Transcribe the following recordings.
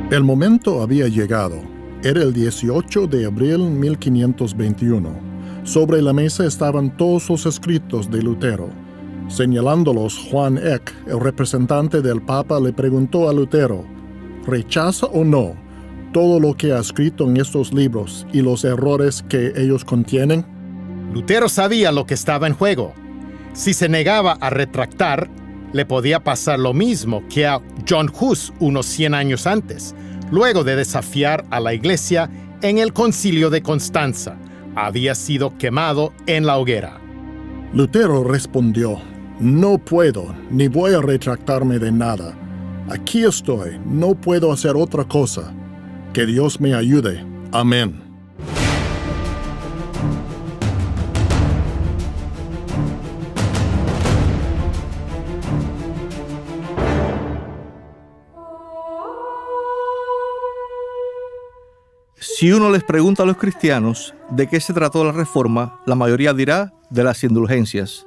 El momento había llegado. Era el 18 de abril de 1521. Sobre la mesa estaban todos los escritos de Lutero. Señalándolos, Juan Eck, el representante del Papa, le preguntó a Lutero, ¿rechaza o no todo lo que ha escrito en estos libros y los errores que ellos contienen? Lutero sabía lo que estaba en juego. Si se negaba a retractar, le podía pasar lo mismo que a John Hus unos 100 años antes, luego de desafiar a la Iglesia en el Concilio de Constanza. Había sido quemado en la hoguera. Lutero respondió, no puedo, ni voy a retractarme de nada. Aquí estoy, no puedo hacer otra cosa. Que Dios me ayude. Amén. Si uno les pregunta a los cristianos de qué se trató la Reforma, la mayoría dirá de las indulgencias.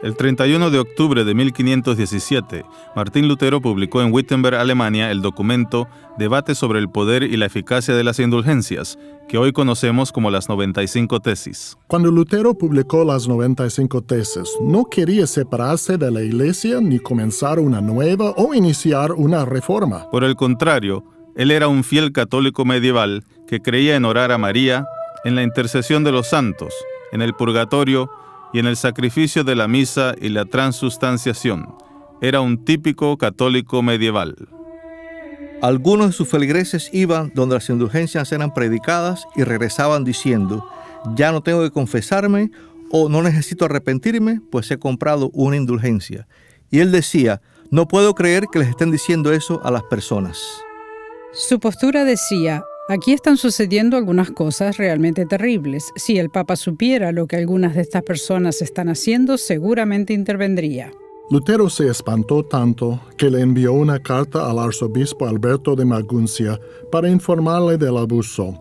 El 31 de octubre de 1517, Martín Lutero publicó en Wittenberg, Alemania, el documento Debate sobre el poder y la eficacia de las indulgencias, que hoy conocemos como las 95 tesis. Cuando Lutero publicó las 95 tesis, no quería separarse de la Iglesia ni comenzar una nueva o iniciar una reforma. Por el contrario, él era un fiel católico medieval que creía en orar a María, en la intercesión de los santos, en el purgatorio y en el sacrificio de la misa y la transustanciación. Era un típico católico medieval. Algunos de sus feligreses iban donde las indulgencias eran predicadas y regresaban diciendo, ya no tengo que confesarme o no necesito arrepentirme, pues he comprado una indulgencia. Y él decía, no puedo creer que les estén diciendo eso a las personas. Su postura decía, aquí están sucediendo algunas cosas realmente terribles. Si el Papa supiera lo que algunas de estas personas están haciendo, seguramente intervendría. Lutero se espantó tanto que le envió una carta al arzobispo Alberto de Maguncia para informarle del abuso.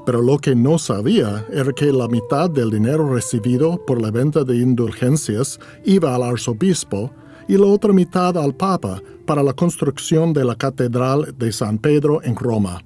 Pero lo que no sabía era que la mitad del dinero recibido por la venta de indulgencias iba al arzobispo y la otra mitad al Papa para la construcción de la Catedral de San Pedro en Roma.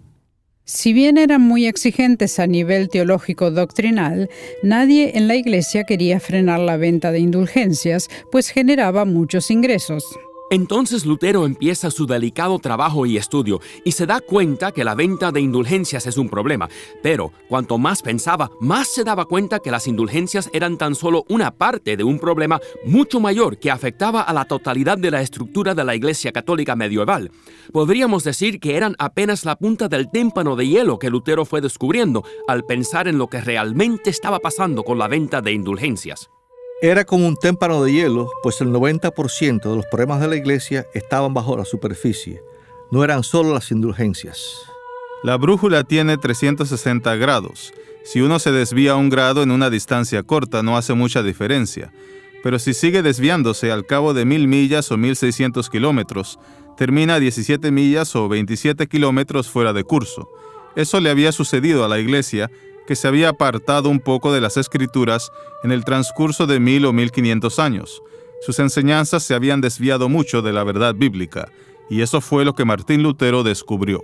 Si bien eran muy exigentes a nivel teológico doctrinal, nadie en la Iglesia quería frenar la venta de indulgencias, pues generaba muchos ingresos. Entonces Lutero empieza su delicado trabajo y estudio y se da cuenta que la venta de indulgencias es un problema. Pero cuanto más pensaba, más se daba cuenta que las indulgencias eran tan solo una parte de un problema mucho mayor que afectaba a la totalidad de la estructura de la Iglesia Católica medieval. Podríamos decir que eran apenas la punta del témpano de hielo que Lutero fue descubriendo al pensar en lo que realmente estaba pasando con la venta de indulgencias. Era como un témpano de hielo, pues el 90% de los problemas de la Iglesia estaban bajo la superficie. No eran solo las indulgencias. La brújula tiene 360 grados. Si uno se desvía un grado en una distancia corta, no hace mucha diferencia. Pero si sigue desviándose al cabo de 1000 millas o 1600 kilómetros, termina a 17 millas o 27 kilómetros fuera de curso. Eso le había sucedido a la Iglesia, que se había apartado un poco de las Escrituras en el transcurso de 1000 o 1500 años. Sus enseñanzas se habían desviado mucho de la verdad bíblica, y eso fue lo que Martín Lutero descubrió.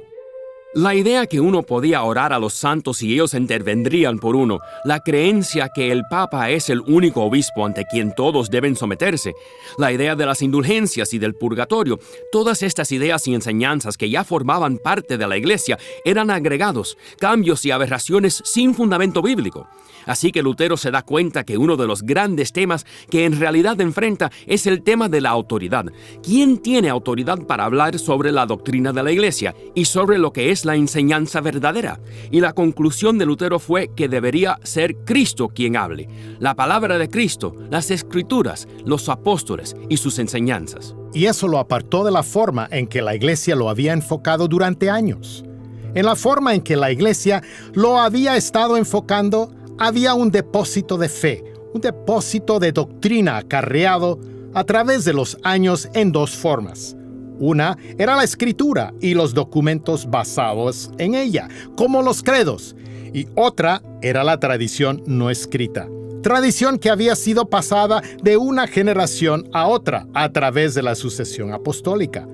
La idea que uno podía orar a los santos y ellos intervendrían por uno, la creencia que el Papa es el único obispo ante quien todos deben someterse, la idea de las indulgencias y del purgatorio, todas estas ideas y enseñanzas que ya formaban parte de la Iglesia eran agregados, cambios y aberraciones sin fundamento bíblico. Así que Lutero se da cuenta que uno de los grandes temas que en realidad enfrenta es el tema de la autoridad. ¿Quién tiene autoridad para hablar sobre la doctrina de la Iglesia y sobre lo que es la enseñanza verdadera? Y la conclusión de Lutero fue que debería ser Cristo quien hable. La palabra de Cristo, las Escrituras, los apóstoles y sus enseñanzas. Y eso lo apartó de la forma en que la Iglesia lo había enfocado durante años. En la forma en que la Iglesia lo había estado enfocando, había un depósito de fe, un depósito de doctrina acarreado a través de los años en dos formas. Una era la Escritura y los documentos basados en ella, como los credos, y otra era la tradición no escrita. tradición que había sido pasada de una generación a otra a través de la sucesión apostólica.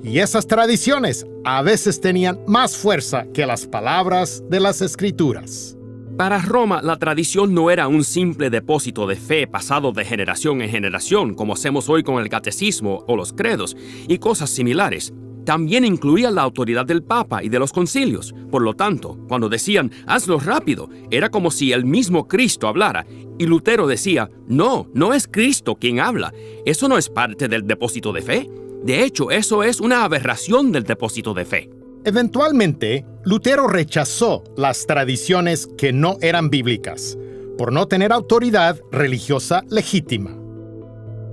Y esas tradiciones a veces tenían más fuerza que las palabras de las Escrituras. Para Roma, la tradición no era un simple depósito de fe pasado de generación en generación, como hacemos hoy con el catecismo o los credos y cosas similares. También incluía la autoridad del Papa y de los concilios. Por lo tanto, cuando decían, hazlo rápido, era como si el mismo Cristo hablara. Y Lutero decía, no es Cristo quien habla. Eso no es parte del depósito de fe. De hecho, eso es una aberración del depósito de fe. Eventualmente, Lutero rechazó las tradiciones que no eran bíblicas, por no tener autoridad religiosa legítima.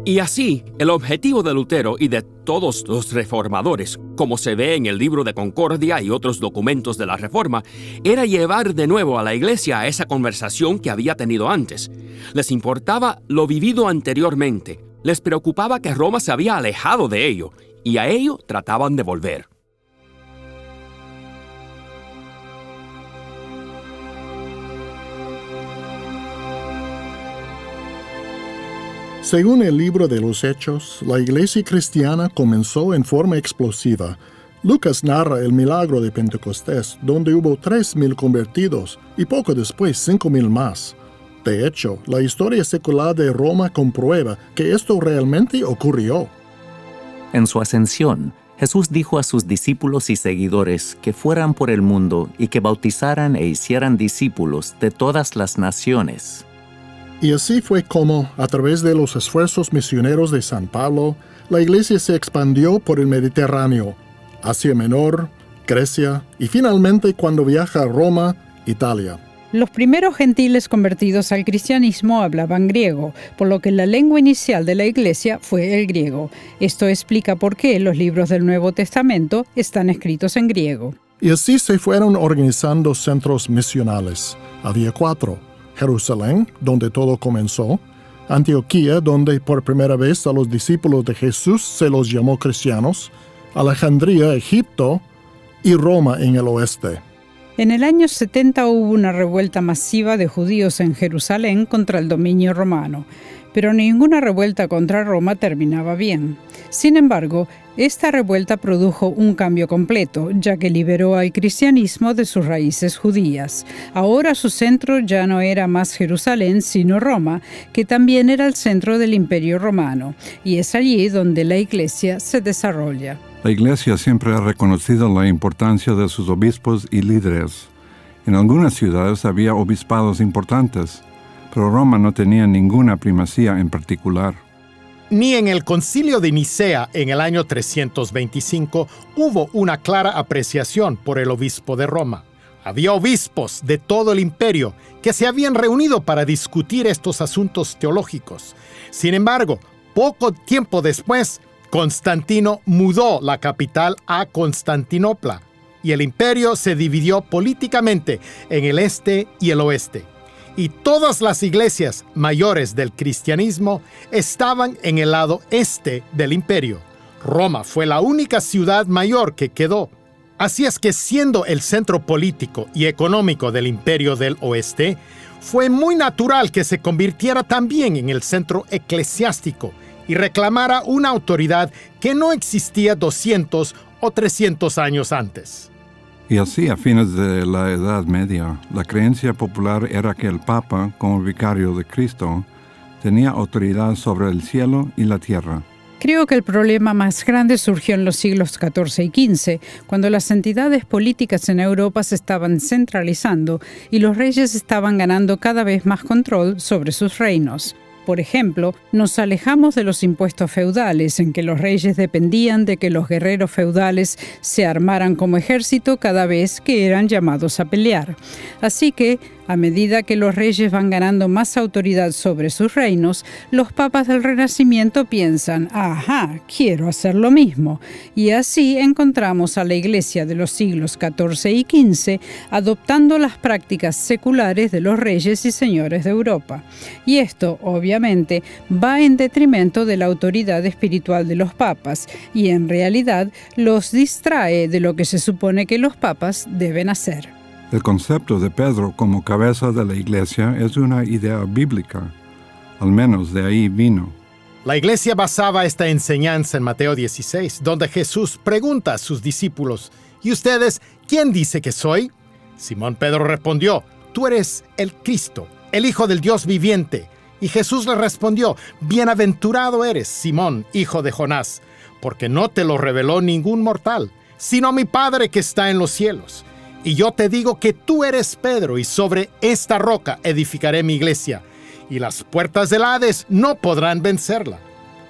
Y así, el objetivo de Lutero y de todos los reformadores, como se ve en el Libro de Concordia y otros documentos de la Reforma, era llevar de nuevo a la Iglesia a esa conversación que había tenido antes. Les importaba lo vivido anteriormente, les preocupaba que Roma se había alejado de ello, y a ello trataban de volver. Según el libro de los Hechos, la iglesia cristiana comenzó en forma explosiva. Lucas narra el milagro de Pentecostés, donde hubo 3,000 convertidos y poco después 5,000 más. De hecho, la historia secular de Roma comprueba que esto realmente ocurrió. En su ascensión, Jesús dijo a sus discípulos y seguidores que fueran por el mundo y que bautizaran e hicieran discípulos de todas las naciones. Y así fue como, a través de los esfuerzos misioneros de San Pablo, la iglesia se expandió por el Mediterráneo, Asia Menor, Grecia y finalmente cuando viaja a Roma, Italia. Los primeros gentiles convertidos al cristianismo hablaban griego, por lo que la lengua inicial de la iglesia fue el griego. Esto explica por qué los libros del Nuevo Testamento están escritos en griego. Y así se fueron organizando centros misionales. Había 4. Jerusalén, donde todo comenzó, Antioquía, donde por primera vez a los discípulos de Jesús se los llamó cristianos, Alejandría, Egipto, y Roma en el oeste. En el año 70 hubo una revuelta masiva de judíos en Jerusalén contra el dominio romano, pero ninguna revuelta contra Roma terminaba bien. Sin embargo, esta revuelta produjo un cambio completo, ya que liberó al cristianismo de sus raíces judías. Ahora su centro ya no era más Jerusalén, sino Roma, que también era el centro del Imperio Romano, y es allí donde la Iglesia se desarrolla. La Iglesia siempre ha reconocido la importancia de sus obispos y líderes. En algunas ciudades había obispados importantes, pero Roma no tenía ninguna primacía en particular. Ni en el Concilio de Nicea en el año 325 hubo una clara apreciación por el obispo de Roma. Había obispos de todo el imperio que se habían reunido para discutir estos asuntos teológicos. Sin embargo, poco tiempo después, Constantino mudó la capital a Constantinopla y el imperio se dividió políticamente en el este y el oeste. Y todas las iglesias mayores del cristianismo estaban en el lado este del imperio. Roma fue la única ciudad mayor que quedó. Así es que, siendo el centro político y económico del imperio del oeste, fue muy natural que se convirtiera también en el centro eclesiástico y reclamara una autoridad que no existía 200 o 300 años antes. Y así, a fines de la Edad Media, la creencia popular era que el Papa, como vicario de Cristo, tenía autoridad sobre el cielo y la tierra. Creo que el problema más grande surgió en los siglos XIV y XV, cuando las entidades políticas en Europa se estaban centralizando y los reyes estaban ganando cada vez más control sobre sus reinos. Por ejemplo, nos alejamos de los impuestos feudales, en que los reyes dependían de que los guerreros feudales se armaran como ejército cada vez que eran llamados a pelear. Así que, a medida que los reyes van ganando más autoridad sobre sus reinos, los papas del Renacimiento piensan, ¡ajá, quiero hacer lo mismo! Y así encontramos a la Iglesia de los siglos XIV y XV adoptando las prácticas seculares de los reyes y señores de Europa. Y esto, obviamente, va en detrimento de la autoridad espiritual de los papas y, en realidad, los distrae de lo que se supone que los papas deben hacer. El concepto de Pedro como cabeza de la iglesia es una idea bíblica. Al menos de ahí vino. La iglesia basaba esta enseñanza en Mateo 16, donde Jesús pregunta a sus discípulos, ¿y ustedes quién dice que soy? Simón Pedro respondió, tú eres el Cristo, el Hijo del Dios viviente. Y Jesús le respondió, bienaventurado eres, Simón, hijo de Jonás, porque no te lo reveló ningún mortal, sino mi Padre que está en los cielos. Y yo te digo que tú eres Pedro, y sobre esta roca edificaré mi iglesia, y las puertas del Hades no podrán vencerla.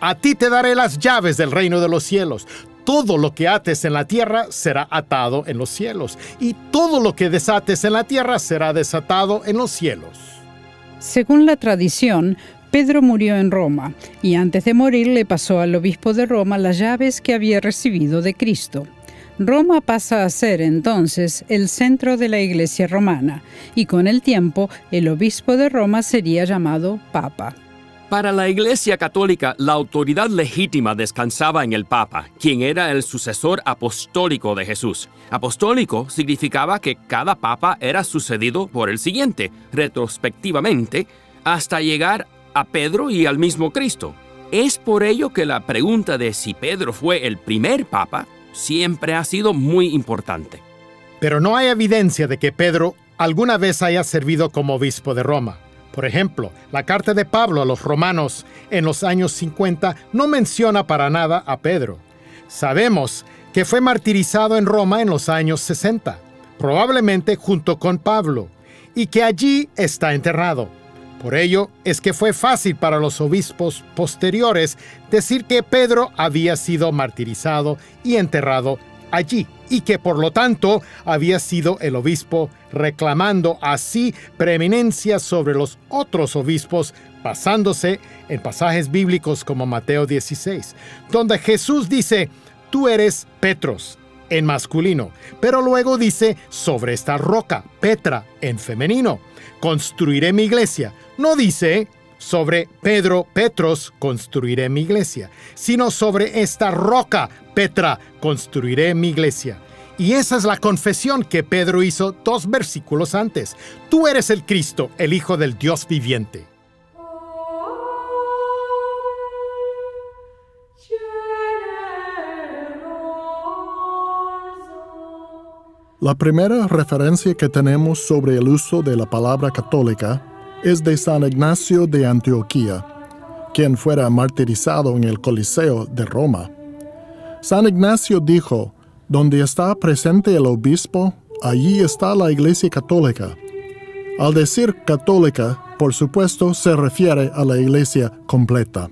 A ti te daré las llaves del reino de los cielos. Todo lo que ates en la tierra será atado en los cielos, y todo lo que desates en la tierra será desatado en los cielos. Según la tradición, Pedro murió en Roma, y antes de morir le pasó al obispo de Roma las llaves que había recibido de Cristo. Roma pasa a ser entonces el centro de la Iglesia romana, y con el tiempo el obispo de Roma sería llamado Papa. Para la Iglesia Católica, la autoridad legítima descansaba en el Papa, quien era el sucesor apostólico de Jesús. Apostólico significaba que cada Papa era sucedido por el siguiente, retrospectivamente, hasta llegar a Pedro y al mismo Cristo. Es por ello que la pregunta de si Pedro fue el primer Papa siempre ha sido muy importante. Pero no hay evidencia de que Pedro alguna vez haya servido como obispo de Roma. Por ejemplo, la carta de Pablo a los romanos en los años 50 no menciona para nada a Pedro. Sabemos que fue martirizado en Roma en los años 60, probablemente junto con Pablo, y que allí está enterrado. Por ello es que fue fácil para los obispos posteriores decir que Pedro había sido martirizado y enterrado allí, y que por lo tanto había sido el obispo, reclamando así preeminencia sobre los otros obispos, basándose en pasajes bíblicos como Mateo 16, donde Jesús dice, tú eres Petros, en masculino, pero luego dice, sobre esta roca, Petra, en femenino, construiré mi iglesia. No dice, sobre Pedro, Petros, construiré mi iglesia, sino sobre esta roca, Petra, construiré mi iglesia. Y esa es la confesión que Pedro hizo 2 versículos antes. Tú eres el Cristo, el Hijo del Dios viviente. La primera referencia que tenemos sobre el uso de la palabra católica es de San Ignacio de Antioquía, quien fuera martirizado en el Coliseo de Roma. San Ignacio dijo, donde está presente el obispo, allí está la Iglesia Católica. Al decir católica, por supuesto, se refiere a la Iglesia completa.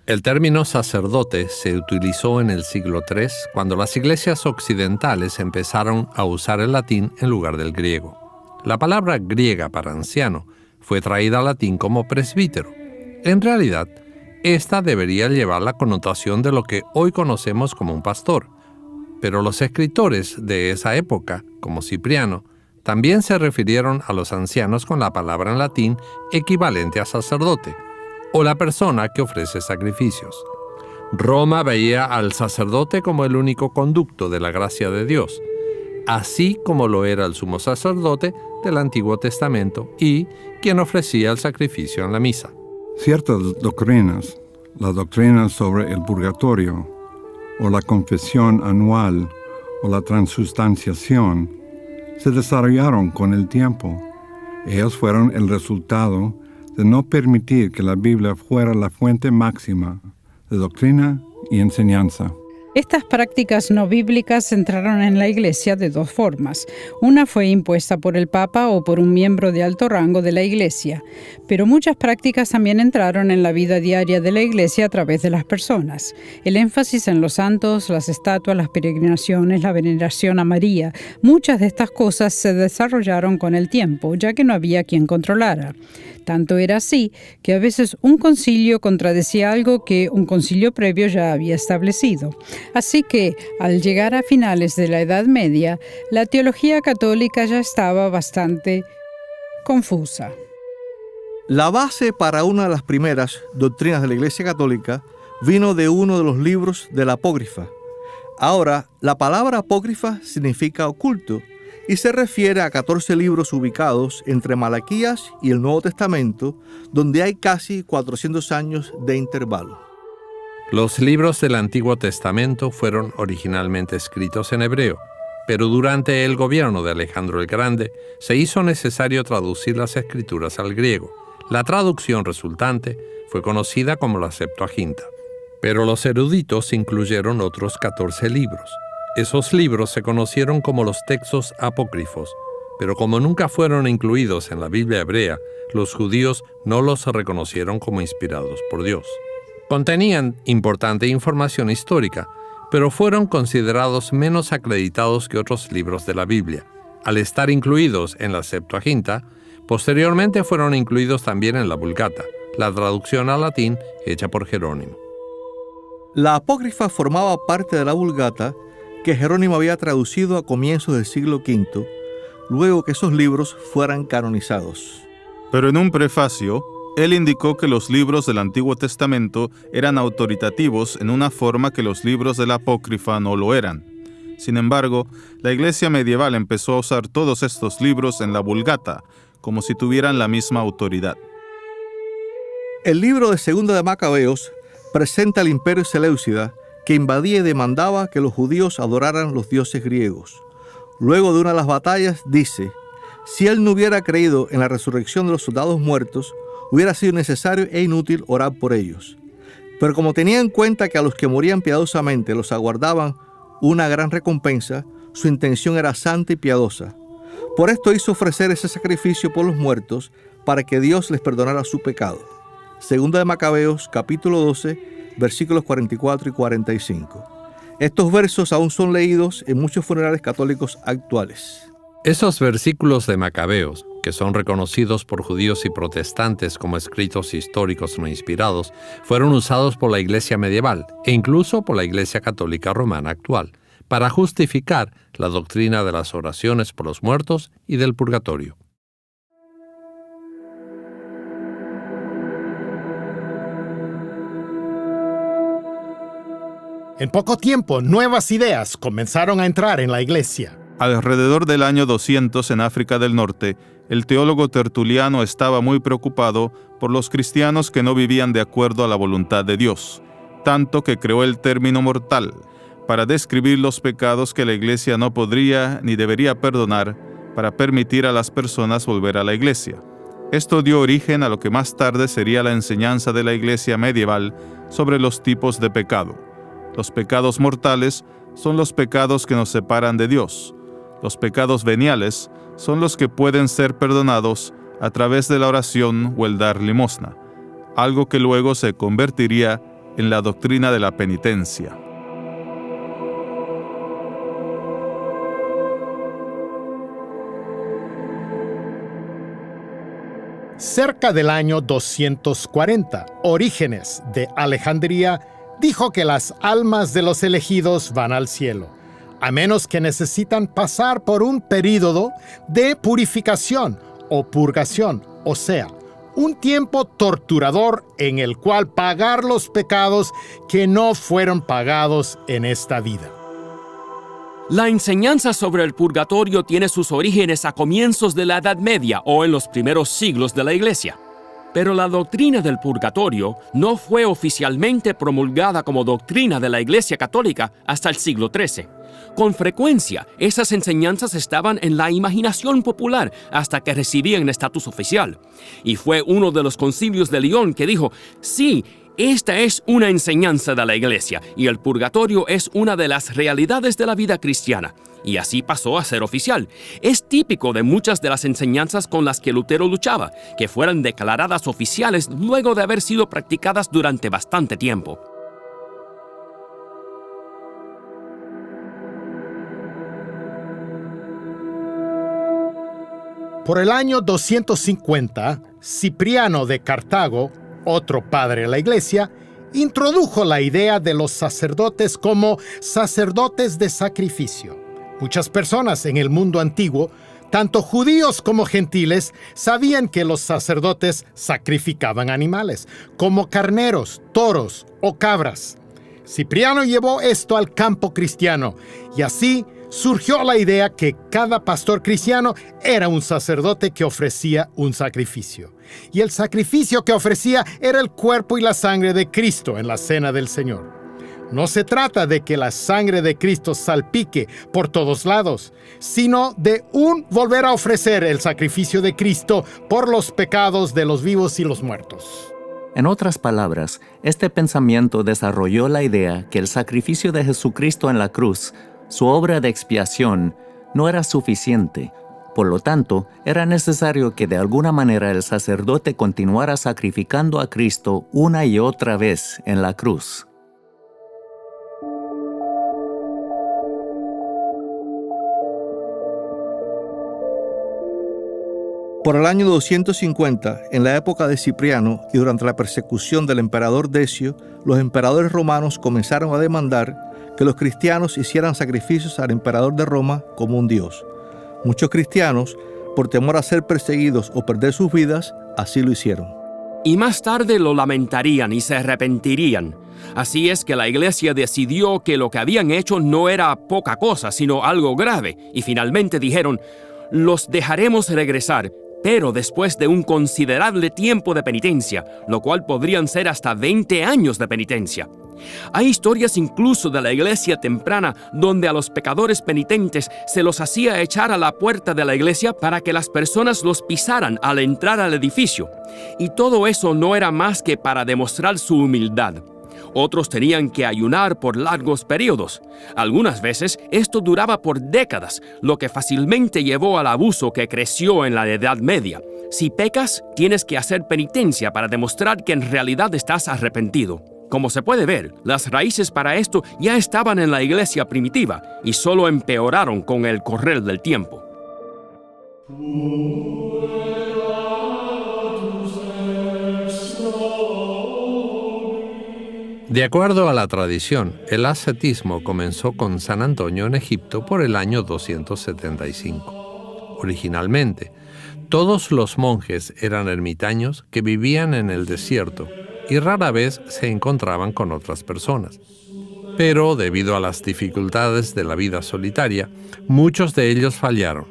El término sacerdote se utilizó en el siglo III cuando las iglesias occidentales empezaron a usar el latín en lugar del griego. La palabra griega para anciano fue traída al latín como presbítero. En realidad, esta debería llevar la connotación de lo que hoy conocemos como un pastor, pero los escritores de esa época, como Cipriano, también se refirieron a los ancianos con la palabra en latín equivalente a sacerdote, o la persona que ofrece sacrificios. Roma veía al sacerdote como el único conducto de la gracia de Dios, así como lo era el sumo sacerdote del Antiguo Testamento y quien ofrecía el sacrificio en la misa. Ciertas doctrinas, la doctrina sobre el purgatorio, o la confesión anual, o la transustanciación, se desarrollaron con el tiempo. Ellas fueron el resultado de no permitir que la Biblia fuera la fuente máxima de doctrina y enseñanza. Estas prácticas no bíblicas entraron en la Iglesia de 2 formas. Una fue impuesta por el Papa o por un miembro de alto rango de la Iglesia, pero muchas prácticas también entraron en la vida diaria de la Iglesia a través de las personas. El énfasis en los santos, las estatuas, las peregrinaciones, la veneración a María, muchas de estas cosas se desarrollaron con el tiempo, ya que no había quien controlara. Tanto era así que a veces un concilio contradecía algo que un concilio previo ya había establecido. Así que, al llegar a finales de la Edad Media, la teología católica ya estaba bastante confusa. La base para una de las primeras doctrinas de la Iglesia Católica vino de uno de los libros de la apócrifa. Ahora, la palabra apócrifa significa oculto, y se refiere a 14 libros ubicados entre Malaquías y el Nuevo Testamento, donde hay casi 400 años de intervalo. Los libros del Antiguo Testamento fueron originalmente escritos en hebreo, pero durante el gobierno de Alejandro el Grande se hizo necesario traducir las escrituras al griego. La traducción resultante fue conocida como la Septuaginta, pero los eruditos incluyeron otros 14 libros. Esos libros se conocieron como los textos apócrifos, pero como nunca fueron incluidos en la Biblia hebrea, los judíos no los reconocieron como inspirados por Dios. Contenían importante información histórica, pero fueron considerados menos acreditados que otros libros de la Biblia. Al estar incluidos en la Septuaginta, posteriormente fueron incluidos también en la Vulgata, la traducción al latín hecha por Jerónimo. La apócrifa formaba parte de la Vulgata que Jerónimo había traducido a comienzos del siglo V, luego que esos libros fueran canonizados. Pero en un prefacio, él indicó que los libros del Antiguo Testamento eran autoritativos en una forma que los libros de la apócrifa no lo eran. Sin embargo, la Iglesia medieval empezó a usar todos estos libros en la Vulgata, como si tuvieran la misma autoridad. El libro de Segunda de Macabeos presenta al imperio seleucida, que invadía y demandaba que los judíos adoraran los dioses griegos. Luego de una de las batallas dice: si él no hubiera creído en la resurrección de los soldados muertos, hubiera sido necesario e inútil orar por ellos. Pero como tenía en cuenta que a los que morían piadosamente los aguardaban una gran recompensa, su intención era santa y piadosa. Por esto hizo ofrecer ese sacrificio por los muertos, para que Dios les perdonara su pecado. Segunda de Macabeos, capítulo 12, versículos 44 y 45. Estos versos aún son leídos en muchos funerales católicos actuales. Esos versículos de Macabeos, que son reconocidos por judíos y protestantes como escritos históricos no inspirados, fueron usados por la Iglesia medieval e incluso por la Iglesia católica romana actual para justificar la doctrina de las oraciones por los muertos y del purgatorio. En poco tiempo, nuevas ideas comenzaron a entrar en la Iglesia. Alrededor del año 200 en África del Norte, el teólogo Tertuliano estaba muy preocupado por los cristianos que no vivían de acuerdo a la voluntad de Dios, tanto que creó el término mortal para describir los pecados que la Iglesia no podría ni debería perdonar para permitir a las personas volver a la Iglesia. Esto dio origen a lo que más tarde sería la enseñanza de la Iglesia medieval sobre los tipos de pecado. Los pecados mortales son los pecados que nos separan de Dios. Los pecados veniales son los que pueden ser perdonados a través de la oración o el dar limosna, algo que luego se convertiría en la doctrina de la penitencia. Cerca del año 240, Orígenes de Alejandría dijo que las almas de los elegidos van al cielo, a menos que necesitan pasar por un período de purificación o purgación, o sea, un tiempo torturador en el cual pagar los pecados que no fueron pagados en esta vida. La enseñanza sobre el purgatorio tiene sus orígenes a comienzos de la Edad Media o en los primeros siglos de la Iglesia. Pero la doctrina del purgatorio no fue oficialmente promulgada como doctrina de la Iglesia Católica hasta el siglo XIII. Con frecuencia, esas enseñanzas estaban en la imaginación popular hasta que recibían estatus oficial. Y fue uno de los concilios de León que dijo: sí, esta es una enseñanza de la Iglesia y el purgatorio es una de las realidades de la vida cristiana. Y así pasó a ser oficial. Es típico de muchas de las enseñanzas con las que Lutero luchaba, que fueran declaradas oficiales luego de haber sido practicadas durante bastante tiempo. Por el año 250, Cipriano de Cartago, otro padre de la Iglesia, introdujo la idea de los sacerdotes como sacerdotes de sacrificio. Muchas personas en el mundo antiguo, tanto judíos como gentiles, sabían que los sacerdotes sacrificaban animales, como carneros, toros o cabras. Cipriano llevó esto al campo cristiano, y así surgió la idea que cada pastor cristiano era un sacerdote que ofrecía un sacrificio. Y el sacrificio que ofrecía era el cuerpo y la sangre de Cristo en la cena del Señor. No se trata de que la sangre de Cristo salpique por todos lados, sino de volver a ofrecer el sacrificio de Cristo por los pecados de los vivos y los muertos. En otras palabras, este pensamiento desarrolló la idea que el sacrificio de Jesucristo en la cruz, su obra de expiación, no era suficiente. Por lo tanto, era necesario que de alguna manera el sacerdote continuara sacrificando a Cristo una y otra vez en la cruz. Por el año 250, en la época de Cipriano y durante la persecución del emperador Decio, los emperadores romanos comenzaron a demandar que los cristianos hicieran sacrificios al emperador de Roma como un dios. Muchos cristianos, por temor a ser perseguidos o perder sus vidas, así lo hicieron. Y más tarde lo lamentarían y se arrepentirían. Así es que la iglesia decidió que lo que habían hecho no era poca cosa, sino algo grave. Y finalmente dijeron, los dejaremos regresar, pero después de un considerable tiempo de penitencia, lo cual podrían ser hasta 20 años de penitencia. Hay historias incluso de la iglesia temprana donde a los pecadores penitentes se los hacía echar a la puerta de la iglesia para que las personas los pisaran al entrar al edificio. Y todo eso no era más que para demostrar su humildad. Otros tenían que ayunar por largos periodos. Algunas veces esto duraba por décadas, lo que fácilmente llevó al abuso que creció en la Edad Media. Si pecas, tienes que hacer penitencia para demostrar que en realidad estás arrepentido. Como se puede ver, las raíces para esto ya estaban en la iglesia primitiva y solo empeoraron con el correr del tiempo. De acuerdo a la tradición, el ascetismo comenzó con San Antonio en Egipto por el año 275. Originalmente, todos los monjes eran ermitaños que vivían en el desierto y rara vez se encontraban con otras personas. Pero, debido a las dificultades de la vida solitaria, muchos de ellos fallaron.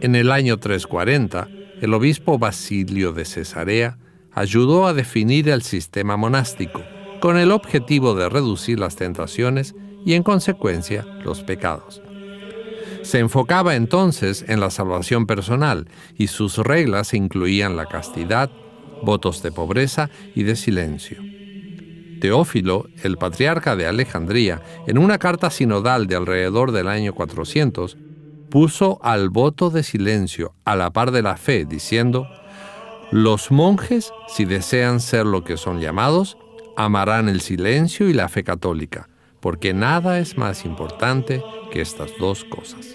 En el año 340, el obispo Basilio de Cesarea ayudó a definir el sistema monástico, con el objetivo de reducir las tentaciones y, en consecuencia, los pecados. Se enfocaba entonces en la salvación personal y sus reglas incluían la castidad, votos de pobreza y de silencio. Teófilo, el patriarca de Alejandría, en una carta sinodal de alrededor del año 400, puso al voto de silencio a la par de la fe, diciendo: «Los monjes, si desean ser lo que son llamados, amarán el silencio y la fe católica, porque nada es más importante que estas dos cosas».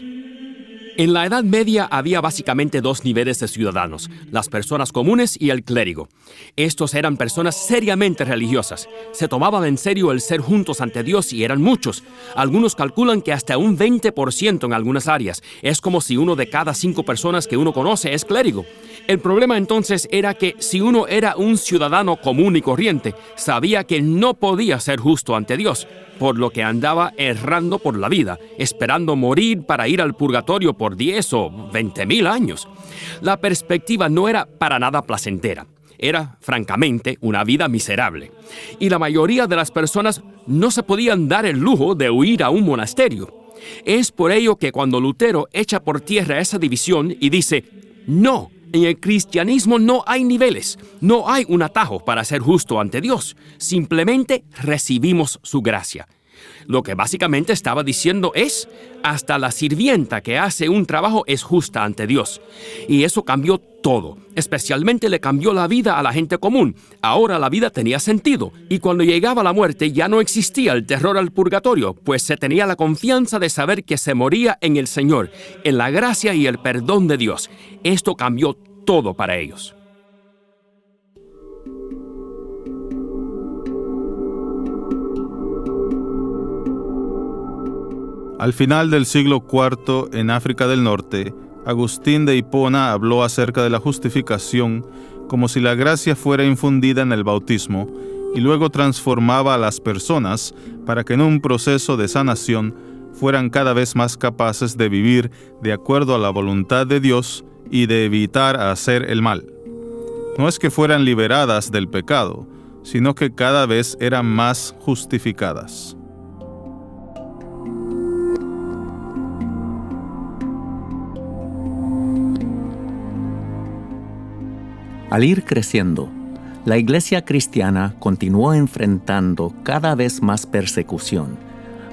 En la Edad Media había básicamente dos niveles de ciudadanos, las personas comunes y el clérigo. Estos eran personas seriamente religiosas. Se tomaban en serio el ser juntos ante Dios y eran muchos. Algunos calculan que hasta un 20% en algunas áreas. Es como si 1 de cada 5 personas que uno conoce es clérigo. El problema entonces era que si uno era un ciudadano común y corriente, sabía que no podía ser justo ante Dios, por lo que andaba errando por la vida, esperando morir para ir al purgatorio por 10 o 20,000 años. La perspectiva no era para nada placentera. Era, francamente, una vida miserable. Y la mayoría de las personas no se podían dar el lujo de huir a un monasterio. Es por ello que cuando Lutero echa por tierra esa división y dice: «No, en el cristianismo no hay niveles, no hay un atajo para ser justo ante Dios, simplemente recibimos su gracia». Lo que básicamente estaba diciendo es: hasta la sirvienta que hace un trabajo es justa ante Dios. Y eso cambió todo. Especialmente le cambió la vida a la gente común. Ahora la vida tenía sentido. Y cuando llegaba la muerte ya no existía el terror al purgatorio, pues se tenía la confianza de saber que se moría en el Señor, en la gracia y el perdón de Dios. Esto cambió todo para ellos. Al final del siglo IV, en África del Norte, Agustín de Hipona habló acerca de la justificación como si la gracia fuera infundida en el bautismo y luego transformaba a las personas para que en un proceso de sanación fueran cada vez más capaces de vivir de acuerdo a la voluntad de Dios y de evitar hacer el mal. No es que fueran liberadas del pecado, sino que cada vez eran más justificadas. Al ir creciendo, la Iglesia cristiana continuó enfrentando cada vez más persecución,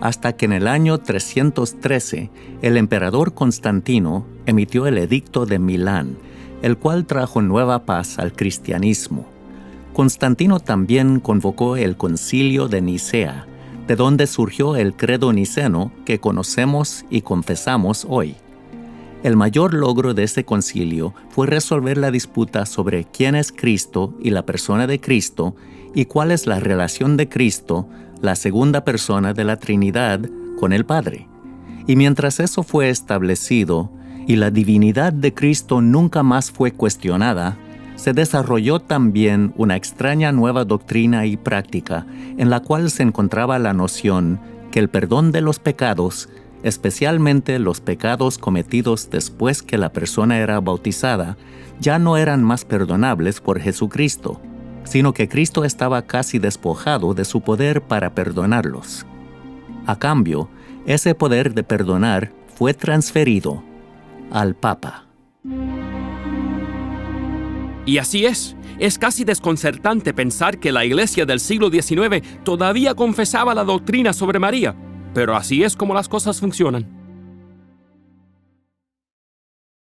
hasta que en el año 313 el emperador Constantino emitió el Edicto de Milán, el cual trajo nueva paz al cristianismo. Constantino también convocó el Concilio de Nicea, de donde surgió el credo niceno que conocemos y confesamos hoy. El mayor logro de este concilio fue resolver la disputa sobre quién es Cristo y la persona de Cristo y cuál es la relación de Cristo, la segunda persona de la Trinidad, con el Padre. Y mientras eso fue establecido y la divinidad de Cristo nunca más fue cuestionada, se desarrolló también una extraña nueva doctrina y práctica en la cual se encontraba la noción que el perdón de los pecados, especialmente los pecados cometidos después que la persona era bautizada, ya no eran más perdonables por Jesucristo, sino que Cristo estaba casi despojado de su poder para perdonarlos. A cambio, ese poder de perdonar fue transferido al Papa. Y así es casi desconcertante pensar que la Iglesia del siglo XIX todavía confesaba la doctrina sobre María. Pero así es como las cosas funcionan.